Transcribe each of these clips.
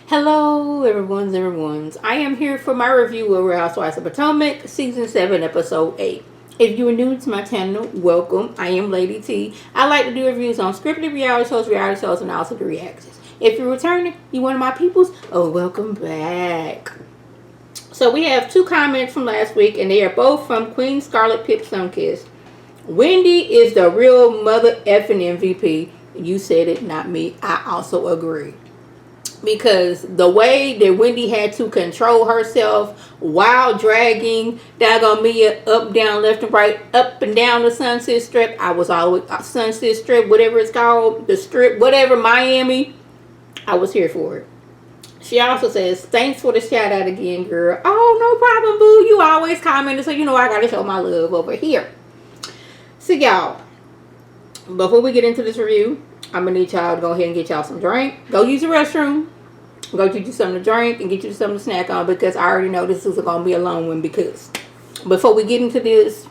Hello, everyone's. I am here for my review of Real Housewives of Potomac, Season 7, Episode 8. If you are new to my channel, welcome. I am Lady T. I like to do reviews on scripted reality shows, and also the reactions. If you're returning, you one of my peoples, oh, welcome back. So we have two comments from last week, and they are both from Queen Scarlet Pip Sunkiss. Wendy is the real mother effing MVP. You said it, not me. I also agree. Because the way that Wendy had to control herself while dragging daggone Mia up, down, left and right, up and down the Sunset Strip. I was always Sunset Strip, whatever it's called, the strip, whatever, Miami. I was here for it. She also says, thanks for the shout out again, girl. Oh, no problem, boo. You always commenting, so you know I gotta show my love over here. So y'all, before we get into this review, I'm gonna need y'all to go ahead and get y'all some drink. Go use the restroom. Go get you something to drink and get you something to snack on, because I already know this is gonna be a long one. Because before we get into this,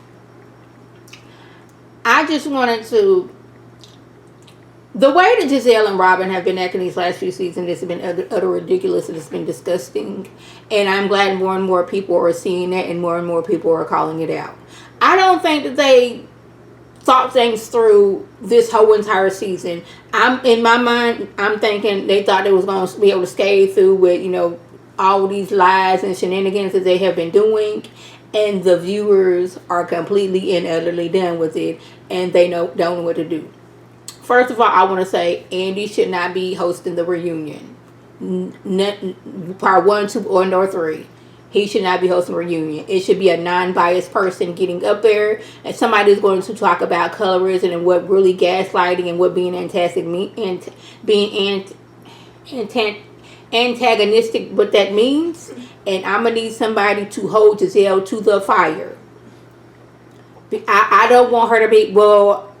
I just wanted to, the way that Giselle and Robin have been acting these last few seasons, it's been utter ridiculous. It's been disgusting, and I'm glad more and more people are seeing that, and more people are calling it out. I don't think that they thought things through this whole entire season. I'm in my mind, I'm thinking they thought they was going to be able to skate through with, you know, all these lies and shenanigans that they have been doing, and the viewers are completely and utterly done with it, and they don't know what to do. First of all, I want to say Andy should not be hosting the reunion. Part 1, 2, or 3. He should not be hosting a reunion. It should be a non-biased person getting up there, and somebody is going to talk about colorism and what really gaslighting and what being antagonistic, what that means. And I'm gonna need somebody to hold Giselle to the fire. I don't want her to be, well,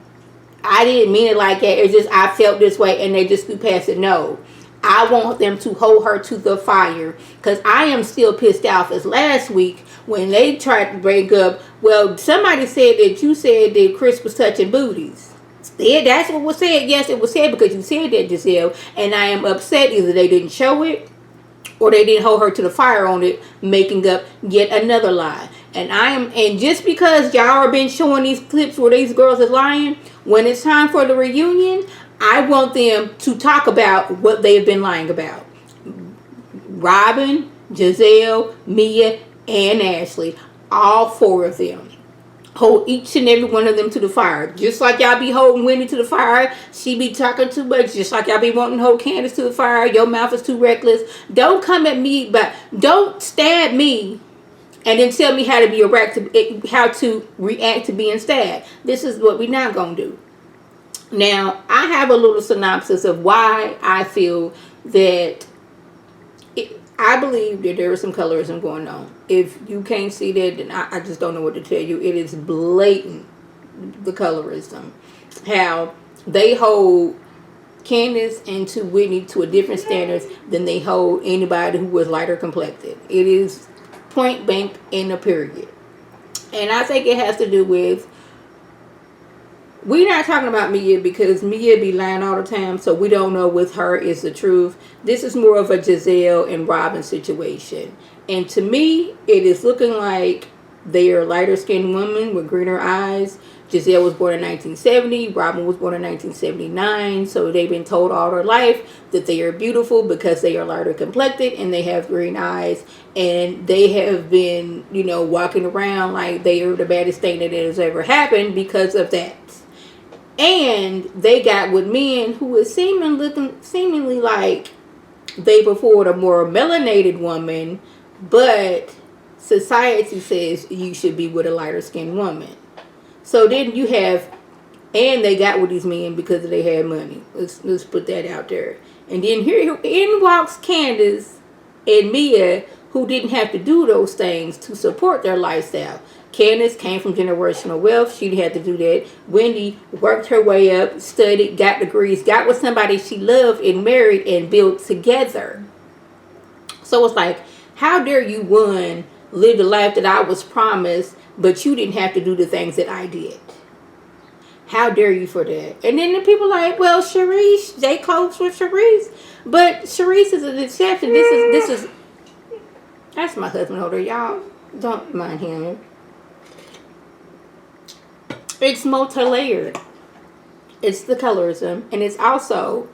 I didn't mean it like that. It's just I felt this way, and they just scoot past it. No. I want them to hold her to the fire, because I am still pissed off as last week when they tried to break up. Well, somebody said that you said that Chris was touching booties. Yeah, that's what was said. Yes, it was said because you said that, Giselle, and I am upset. Either they didn't show it or they didn't hold her to the fire on it, making up yet another lie. And just because y'all are been showing these clips where these girls are lying, when it's time for the reunion, I want them to talk about what they've been lying about. Robin, Giselle, Mia, and Ashley. All 4 of them. Hold each and every one of them to the fire. Just like y'all be holding Wendy to the fire. She be talking too much. Just like y'all be wanting to hold Candace to the fire. Your mouth is too reckless. Don't come at me, but don't stab me and then tell me how to react to being stabbed. This is what we're not going to do. Now, I have a little synopsis of why I feel that I believe that there is some colorism going on. If you can't see that, then I just don't know what to tell you. It is blatant, the colorism. How they hold Candace and to Whitney to a different standards than they hold anybody who was lighter complected. It is point blank in a period. And I think it has to do with, we're not talking about Mia because Mia be lying all the time, so we don't know with her is the truth. This is more of a Giselle and Robin situation. And to me, it is looking like they are lighter skinned women with greener eyes. Giselle was born in 1970. Robin was born in 1979. So they've been told all their life that they are beautiful because they are lighter complected and they have green eyes. And they have been, you know, walking around like they are the baddest thing that has ever happened because of that. And they got with men who is seemingly like they preferred a more melanated woman, but society says you should be with a lighter skinned woman. So then you have, and they got with these men because they had money. Let's put that out there. And then here in walks Candace and Mia, who didn't have to do those things to support their lifestyle. Candace came from generational wealth. She had to do that. Wendy worked her way up, studied, got degrees, got with somebody she loved and married and built together. So it's like, how dare you, one, live the life that I was promised, but you didn't have to do the things that I did? How dare you for that? And then the people like, well, Sharice, they close with Sharice. But Sharice is an exception. This is that's my husband over there. Y'all don't mind him. It's multi-layered. It's the colorism, and it's also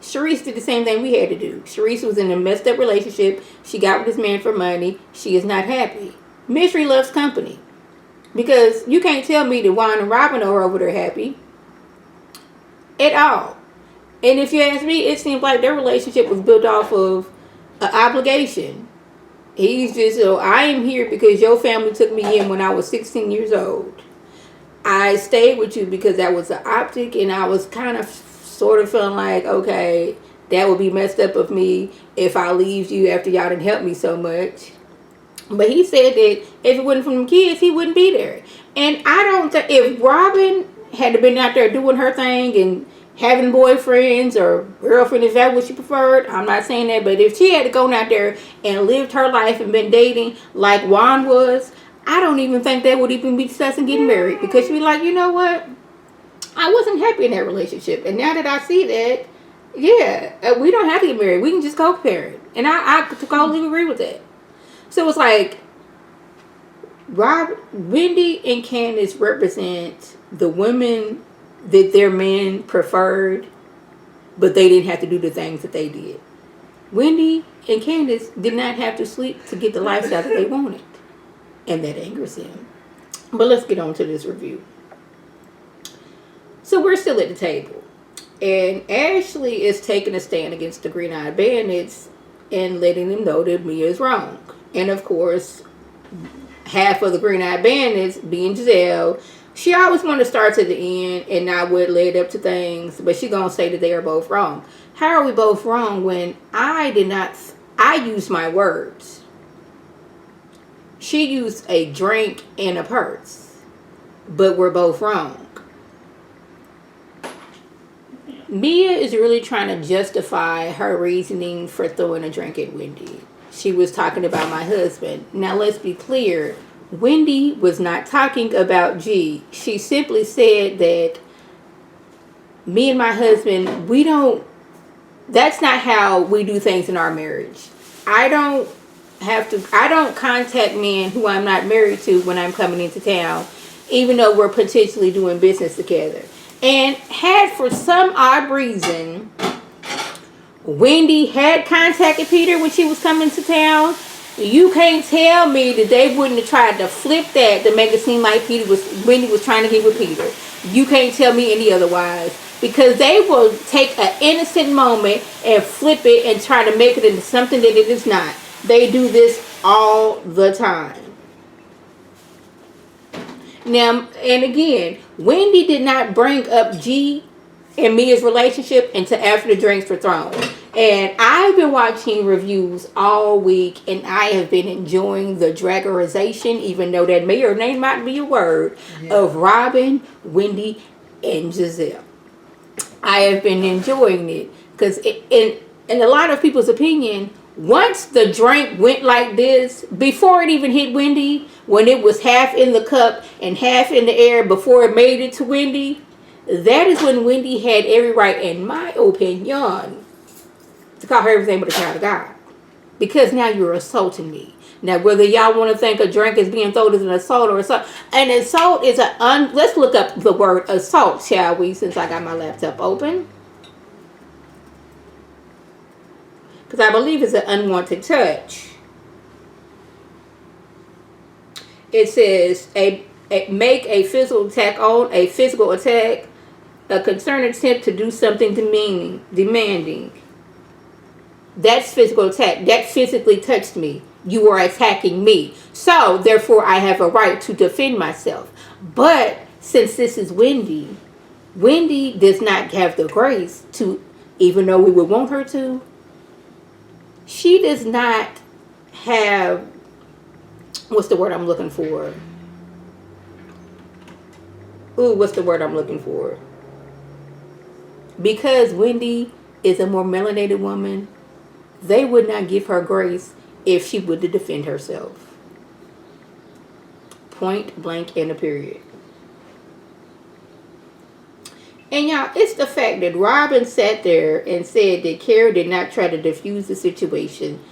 Sharice did the same thing we had to do. Sharice was in a messed up relationship. She got with this man for money. She is not happy. Misery loves company. Because you can't tell me that Juan and Robin are over there happy. At all. And if you ask me, it seems like their relationship was built off of an obligation. He's just, I am here because your family took me in when I was 16 years old. I stayed with you because that was the optic, and I was kind of sort of feeling like, okay, that would be messed up of me if I leave you after y'all didn't help me so much. But he said that if it wasn't from the kids, he wouldn't be there. And I don't think, if Robin had been out there doing her thing and having boyfriends or girlfriend, is that what she preferred? I'm not saying that, but if she had to go out there and lived her life and been dating like Juan was, I don't even think they would even be discussing getting married, because she'd be like, you know what? I wasn't happy in that relationship. And now that I see that, yeah, we don't have to get married. We can just co-parent. And I totally agree with that. So it's like, Wendy and Candace represent the women that their men preferred, but they didn't have to do the things that they did. Wendy and Candace did not have to sleep to get the lifestyle that they wanted. And that angers them. But let's get on to this review. So we're still at the table. And Ashley is taking a stand against the Green-Eyed Bandits and letting them know that Mia is wrong. And of course, half of the Green-Eyed Bandits, being Giselle, she always wanted to start to the end and not what led up to things. But she gonna say that they are both wrong. How are we both wrong when I used my words? She used a drink and a purse. But we're both wrong. Mia is really trying to justify her reasoning for throwing a drink at Wendy. She was talking about my husband. Now let's be clear. Wendy was not talking about G. She simply said that me and my husband, that's not how we do things in our marriage. I don't contact men who I'm not married to when I'm coming into town, even though we're potentially doing business together. And had for some odd reason, Wendy had contacted Peter when she was coming to town, you can't tell me that they wouldn't have tried to flip that to make it seem like Wendy was trying to get with Peter. You can't tell me any otherwise. Because they will take an innocent moment and flip it and try to make it into something that it is not. They do this all the time. Now, and again, Wendy did not bring up G and Mia's relationship until after the drinks were thrown. And I've been watching reviews all week, and I have been enjoying the dragorization, even though that may or may not be a word, of Robin, Wendy, and Giselle. I have been enjoying it because in a lot of people's opinion, once the drink went like this, before it even hit Wendy, when it was half in the cup and half in the air before it made it to Wendy, that is when Wendy had every right, in my opinion, to call her everything but a child of God. Because now you're assaulting me. Now, whether y'all want to think a drink is being thrown as an assault or assault, an assault is let's look up the word assault, shall we, since I got my laptop open. Because I believe it's an unwanted touch. It says, make a physical attack on, a physical attack, a concerned attempt to do something demanding. That's physical attack. That physically touched me. You are attacking me. So, therefore, I have a right to defend myself. But, since this is Wendy, Wendy does not have the grace to, even though we would want her to, she does not have, what's the word I'm looking for? What's the word I'm looking for? Because Wendy is a more melanated woman, they would not give her grace if she would defend herself. Point blank and a period. And y'all, it's the fact that Robin sat there and said that Karen did not try to defuse the situation.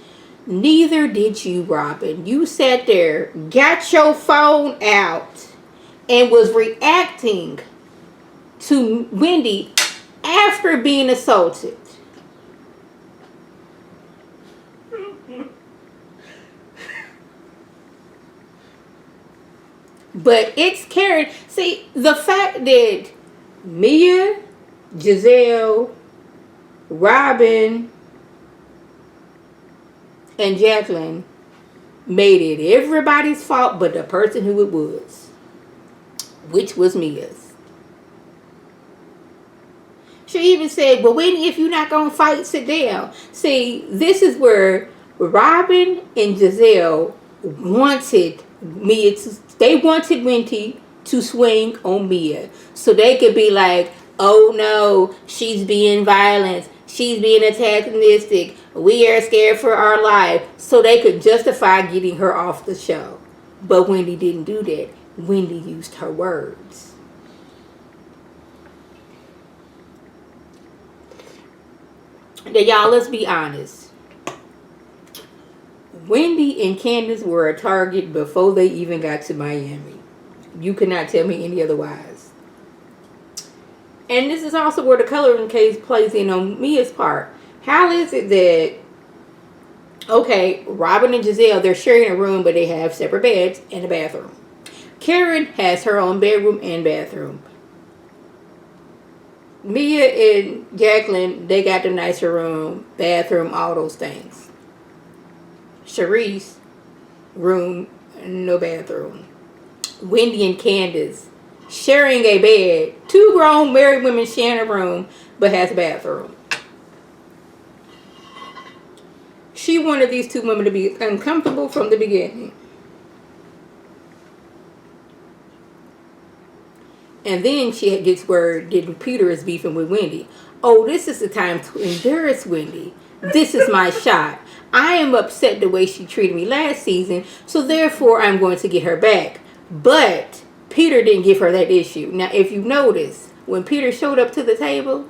Neither did you, Robin. You sat there, got your phone out, and was reacting to Wendy after being assaulted. But it's Karen. See, the fact that Mia, Giselle, Robin, and Jacqueline made it everybody's fault but the person who it was, which was Mia's. She even said, well, Wendy, if you're not going to fight, sit down. See, this is where Robin and Giselle wanted Mia to, they wanted Wendy to swing on Mia. So they could be like, oh no, she's being violent. She's being antagonistic. We are scared for our life. So they could justify getting her off the show. But Wendy didn't do that. Wendy used her words. Now, y'all, let's be honest. Wendy and Candace were a target before they even got to Miami. You cannot tell me any otherwise. And this is also where the coloring case plays in on Mia's part. How is it that, okay, Robin and Giselle, they're sharing a room, but they have separate beds and a bathroom. Karen has her own bedroom and bathroom. Mia and Jacqueline, they got the nicer room, bathroom, all those things. Sharice, room, no bathroom. Wendy and Candace, sharing a bed. Two grown married women sharing a room, but has a bathroom. She wanted these two women to be uncomfortable from the beginning. And then she gets word that Peter is beefing with Wendy. Oh, this is the time to embarrass Wendy. This is my shot. I am upset the way she treated me last season, so therefore I'm going to get her back. But Peter didn't give her that issue. Now, if you notice, when Peter showed up to the table,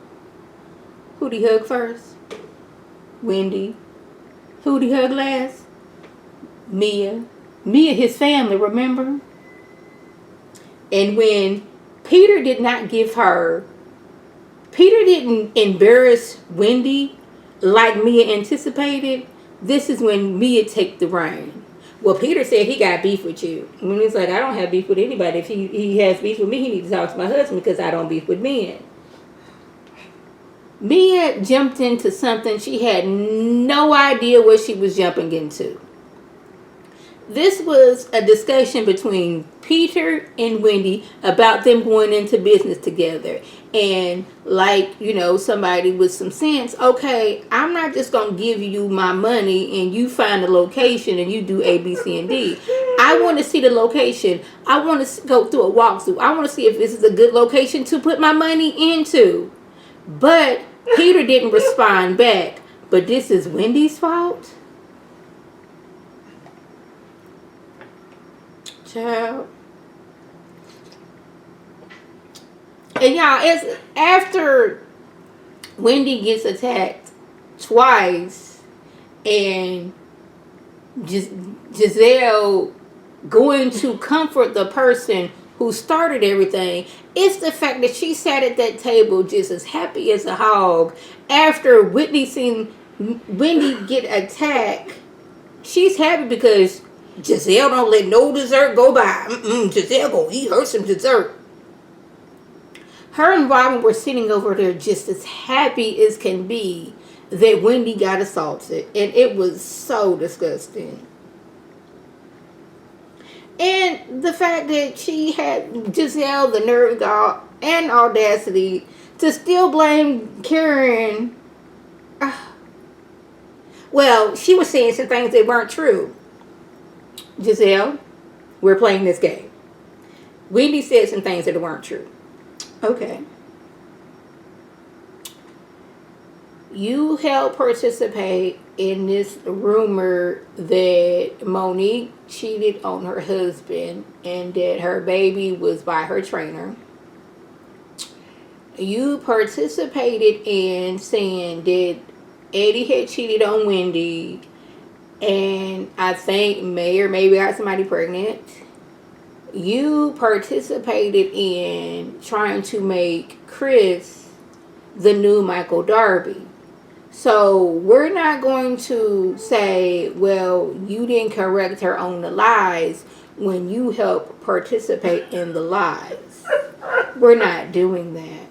who'd he hug first? Wendy. Who'd he hug last? Mia. Mia, his family, remember? And when Peter did not give her, Peter didn't embarrass Wendy like Mia anticipated, this is when Mia take the reign. Well, Peter said he got beef with you. When he's like, I don't have beef with anybody. If he has beef with me, he needs to talk to my husband because I don't beef with men. Mia jumped into something she had no idea what she was jumping into. This was a discussion between Peter and Wendy about them going into business together. And like, you know, somebody with some sense, okay, I'm not just going to give you my money and you find the location and you do A, B, C, and D. I want to see the location. I want to go through a walkthrough. I want to see if this is a good location to put my money into. But Peter didn't respond back. But this is Wendy's fault? Child. And y'all, it's after Wendy gets attacked twice and Giselle going to comfort the person who started everything, it's the fact that she sat at that table just as happy as a hog after Whitney seen Wendy get attacked. She's happy because Giselle don't let no dessert go by. Giselle gonna eat her some dessert. Her and Robin were sitting over there just as happy as can be that Wendy got assaulted. And it was so disgusting. And the fact that she had Giselle, the nerve gall, and audacity to still blame Karen. Well, she was saying some things that weren't true. Giselle, we're playing this game. Wendy said some things that weren't true. Okay. You helped participate in this rumor that Monique cheated on her husband and that her baby was by her trainer. You participated in saying that Eddie had cheated on Wendy, and I think Mayor maybe got somebody pregnant. You participated in trying to make Chris the new Michael Darby. So we're not going to say, well, you didn't correct her on the lies when you helped participate in the lies. We're not doing that.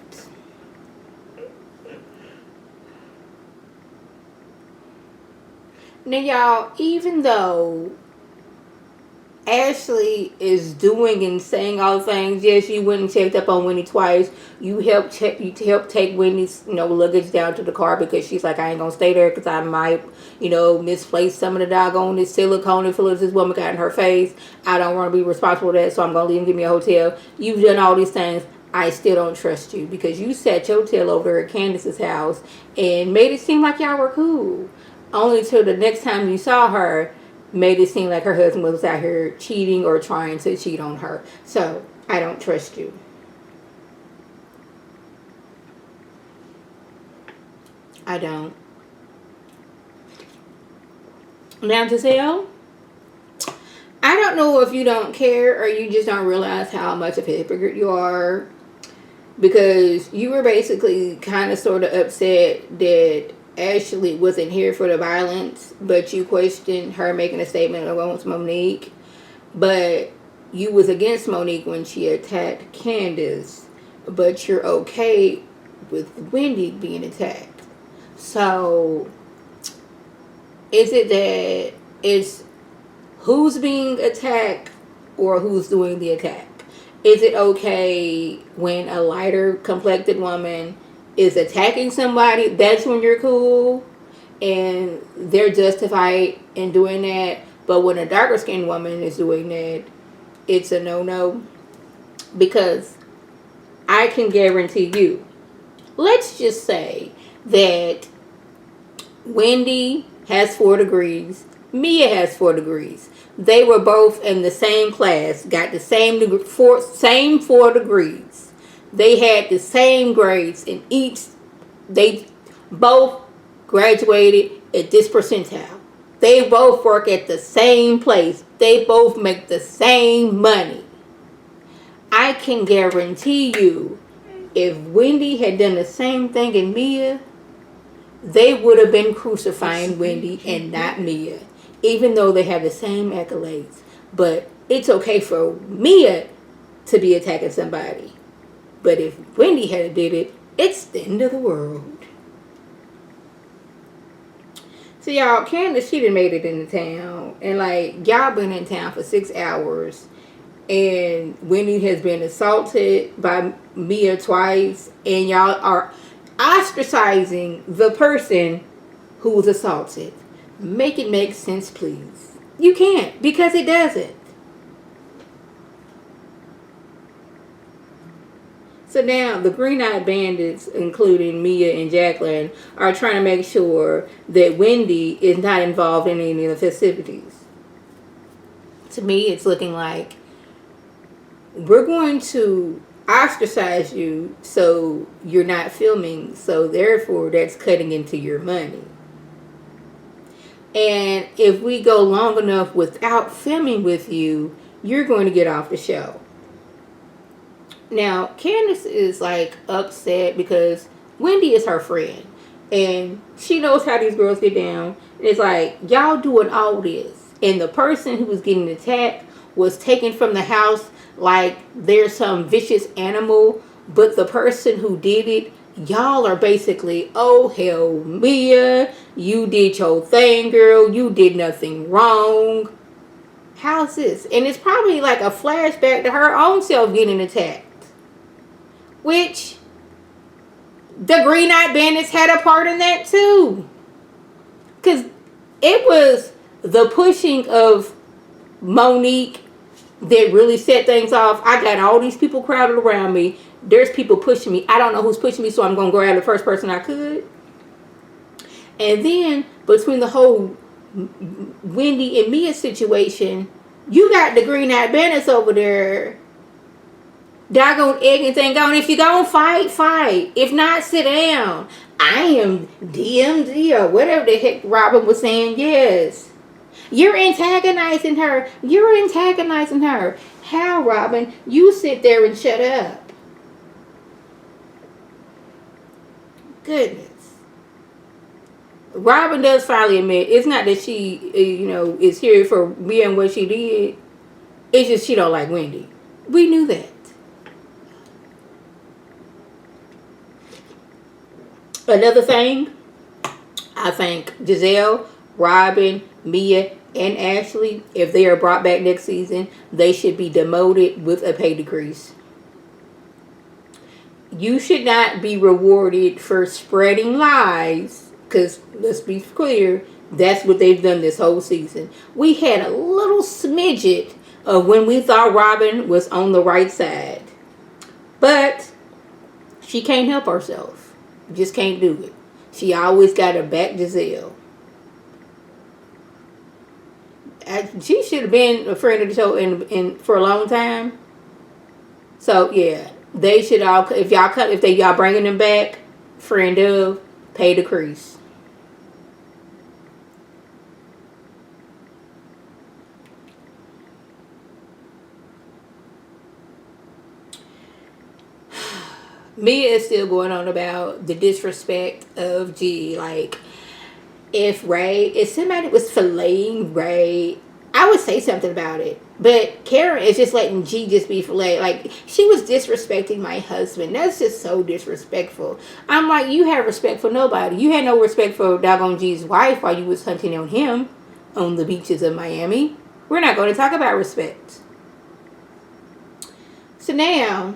Now, y'all, even though Ashley is doing and saying all the things, yes, you went and checked up on Wendy twice. You helped take Wendy's luggage down to the car because she's like, I ain't gonna stay there because I might misplace some of the doggone this silicone and fillers this woman got in her face. I don't want to be responsible for that, so I'm gonna leave and give me a hotel. You've done all these things. I still don't trust you because you sat your tail over at Candace's house and made it seem like y'all were cool. Only till the next time you saw her, made it seem like her husband was out here cheating or trying to cheat on her. So, I don't trust you. I don't. Now, Giselle, I don't know if you don't care or you just don't realize how much of a hypocrite you are. Because you were basically kind of sort of upset that Ashley wasn't here for the violence, but you questioned her making a statement against Monique. But you was against Monique when she attacked Candace, but you're okay with Wendy being attacked. So, is it that it's who's being attacked or who's doing the attack? Is it okay when a lighter complected woman is attacking somebody? That's when you're cool and they're justified in doing that. But when a darker skinned woman is doing that, it's a no-no. Because I can guarantee you, let's just say that Wendy has 4 degrees, Mia has 4 degrees. They were both in the same class, got the same 4 degrees. They had the same grades in each. They both graduated at this percentile. They both work at the same place. They both make the same money. I can guarantee you, if Wendy had done the same thing in Mia, they would have been crucifying Wendy and not Mia. Even though they have the same accolades. But it's okay for Mia to be attacking somebody. But if Wendy had did it, it's the end of the world. So y'all, Candace, she done made it into town. And y'all been in town for 6 hours. And Wendy has been assaulted by Mia twice. And y'all are ostracizing the person who was assaulted. Make it make sense, please. You can't, because it doesn't. So now the Green-Eyed Bandits, including Mia and Jacqueline, are trying to make sure that Wendy is not involved in any of the festivities. To me, it's looking like we're going to ostracize you so you're not filming, so therefore that's cutting into your money. And if we go long enough without filming with you, you're going to get off the show. Now, Candace is upset because Wendy is her friend. And she knows how these girls get down. And it's y'all doing all this. And the person who was getting attacked was taken from the house like they're some vicious animal. But the person who did it, y'all are basically, oh, hell, Mia, you did your thing, girl. You did nothing wrong. How's this? And it's probably a flashback to her own self getting attacked. Which, the Green-Eyed Bandits had a part in that, too. Because it was the pushing of Monique that really set things off. I got all these people crowded around me. There's people pushing me. I don't know who's pushing me, so I'm going to grab the first person I could. And then, between the whole Wendy and Mia situation, you got the Green-Eyed Bandits over there Doggone ignorant thing going. If you gonna fight, fight. If not, sit down. I am DMD or whatever the heck Robin was saying. Yes. You're antagonizing her. You're antagonizing her. How, Robin? You sit there and shut up. Goodness. Robin does finally admit it's not that she, is here for being what she did. It's just she don't like Wendy. We knew that. Another thing, I think Giselle, Robin, Mia, and Ashley, if they are brought back next season, they should be demoted with a pay decrease. You should not be rewarded for spreading lies, because let's be clear, that's what they've done this whole season. We had a little smidget of when we thought Robin was on the right side, but she can't help herself. Just can't do it. She always got to back Giselle. She should have been a friend of the show in for a long time. So yeah, they should all, if y'all bringing them back, friend of, pay decrease. Mia is still going on about the disrespect of G. Like, if somebody was filleting Ray, I would say something about it. But Karen is just letting G just be filleted. Like, she was disrespecting my husband. That's just so disrespectful. I'm like, you have respect for nobody. You had no respect for doggone G's wife while you was hunting on him on the beaches of Miami. We're not going to talk about respect. So now,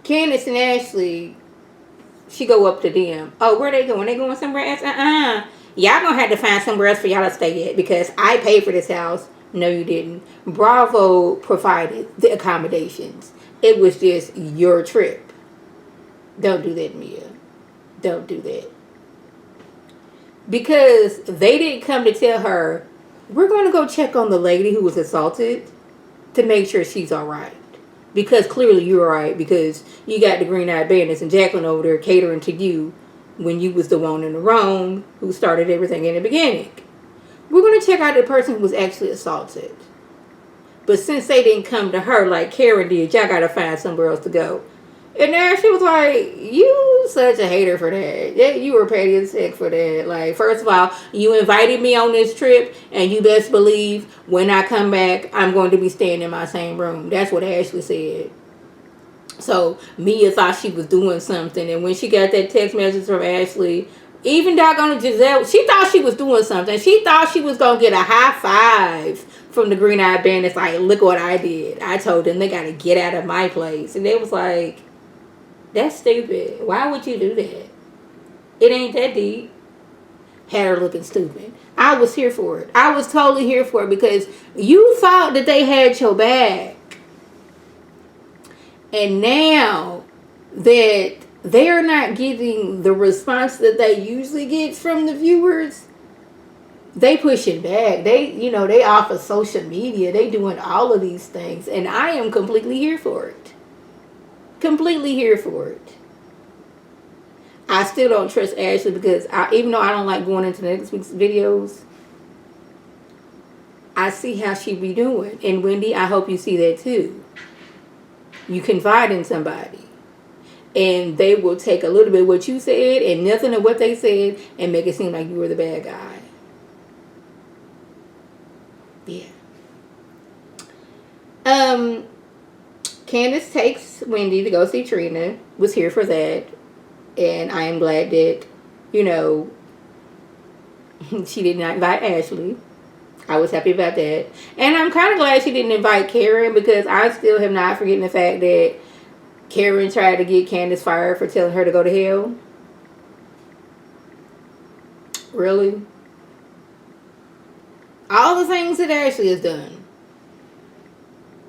Candace and Ashley, she go up to them. Oh, where they going? They going somewhere else? Y'all gonna have to find somewhere else for y'all to stay at because I paid for this house. No, you didn't. Bravo provided the accommodations. It was just your trip. Don't do that, Mia. Don't do that. Because they didn't come to tell her, we're going to go check on the lady who was assaulted to make sure she's all right. Because clearly you're all right because you got the green-eyed bandits and Jacqueline over there catering to you when you was the one in the wrong who started everything in the beginning. We're going to check out the person who was actually assaulted. But since they didn't come to her like Karen did, y'all got to find somewhere else to go. And now she was like, you such a hater for that. Yeah, you were petty as heck for that. Like, first of all, you invited me on this trip, and you best believe when I come back, I'm going to be staying in my same room. That's what Ashley said. So, Mia thought she was doing something, and when she got that text message from Ashley, even doggone Giselle, she thought she was doing something. She thought she was going to get a high five from the green-eyed bandits. Like, look what I did. I told them they got to get out of my place. And they was like, that's stupid. Why would you do that? It ain't that deep. Had her looking stupid. I was here for it. I was totally here for it because you thought that they had your back. And now that they're not getting the response that they usually get from the viewers, they pushing back. They offer social media. They doing all of these things. And I am completely here for it. Completely here for it. I still don't trust Ashley because even though I don't like going into next week's videos, I see how she be doing. And Wendy, I hope you see that too. You confide in somebody. And they will take a little bit of what you said and nothing of what they said and make it seem like you were the bad guy. Yeah. Candace takes Wendy to go see Trina. Was here for that. And I am glad that, she did not invite Ashley. I was happy about that. And I'm kind of glad she didn't invite Karen because I still have not forgotten the fact that Karen tried to get Candace fired for telling her to go to hell. Really? All the things that Ashley has done.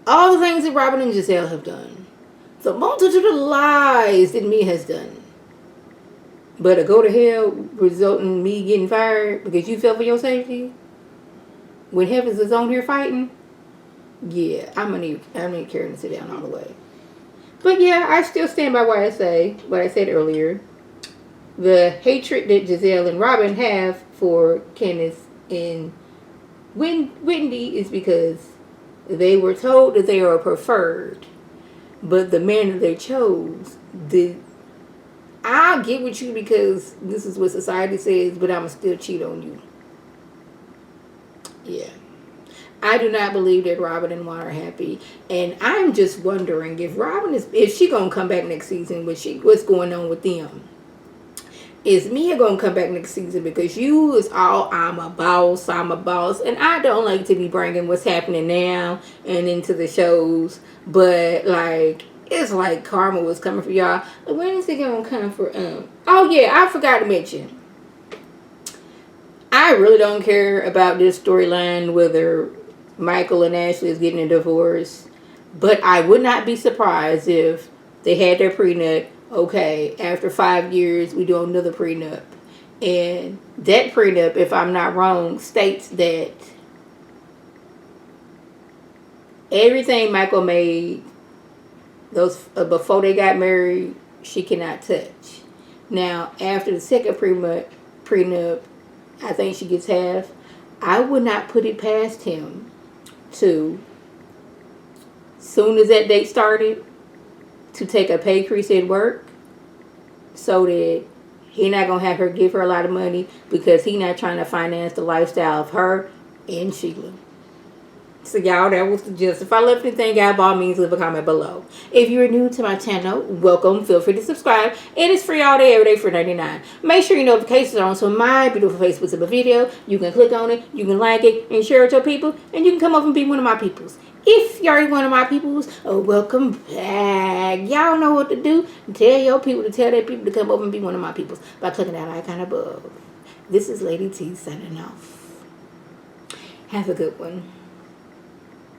All the things that Robin and Giselle have done. The multitude of lies that Mia has done. But to go to hell resulting in me getting fired because you fell for your safety? When heavens is on here fighting? Yeah, I need Karen to sit down all the way. But yeah, I still stand by what I said earlier. The hatred that Giselle and Robin have for Kenneth and Wendy is because they were told that they are preferred, but the man that they chose did. I'll get with you because this is what society says, but I'ma still cheat on you. Yeah. I do not believe that Robin and Juan are happy, and I'm just wondering if she gonna come back next season. What's going on with them? Is Mia gonna come back next season? Because you is all I'm a boss, and I don't like to be bringing what's happening now and into the shows, but like it's like karma was coming for y'all. When is it gonna come for? Oh yeah, I forgot to mention. I really don't care about this storyline whether Michael and Ashley is getting a divorce, but I would not be surprised if they had their prenup. Okay, after 5 years, we do another prenup, and that prenup, if I'm not wrong, states that everything Michael made those before they got married, she cannot touch. Now, after the second prenup, I think she gets half. I would not put it past him to, soon as that date started, to take a pay increase at work so that he not going to have her give her a lot of money because he not trying to finance the lifestyle of her and Sheila. So y'all, that was the gist. If I left anything out, by all means, leave a comment below. If you're new to my channel, welcome. Feel free to subscribe. It is free all day, every day for $99. Make sure your notifications are on so my beautiful face puts up a video. You can click on it, you can like it, and share it to your people, and you can come up and be one of my peoples. If you're already one of my peoples, welcome back. Y'all know what to do. Tell your people to tell their people to come up and be one of my peoples by clicking that icon above. This is Lady T signing off. Have a good one.